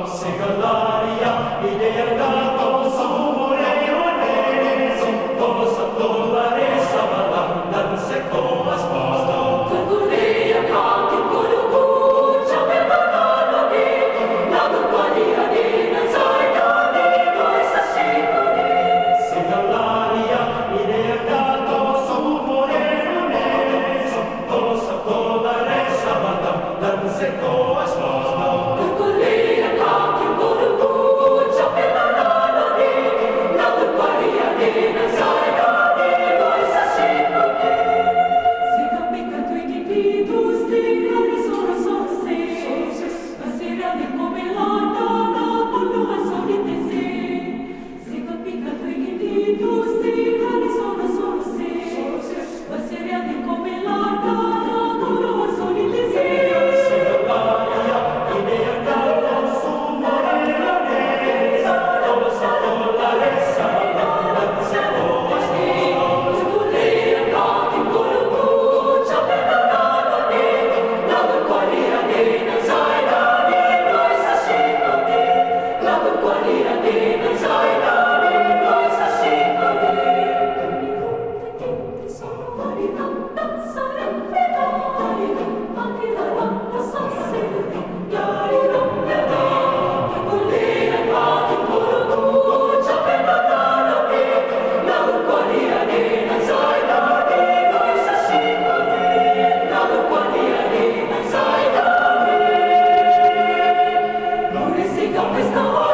Segalaria, idea dato su morire, sotto sotto la resa balla, dan secco a sposto. Caguleia, canti, culugu, ciape banana di, la duquaria di, non sai da di, noi sassicoli. Segalaria, idea dato su morire, sotto sotto la resa balla, dan secco a sposto. Caguleia, canti, culugu, ciape banana di, la duquaria di, non sai da di, noi sassicoli. Se capica tu i tipitus, tirani sono sorse, passerani come l'andana, quando a solite se. Se capica tu i tipitus, tirani sono sorse, passerani come l'andana, quando a solite se. Segalaria, idea dato su morire, sotto sotto la resa balla, dan secco a sposto. Caguleia, canti, culugu, ciape banana di, la duquaria di, non sai da di, noi sassicoli. La duquaria di, non sai da di, noi sassicoli. Questa ora,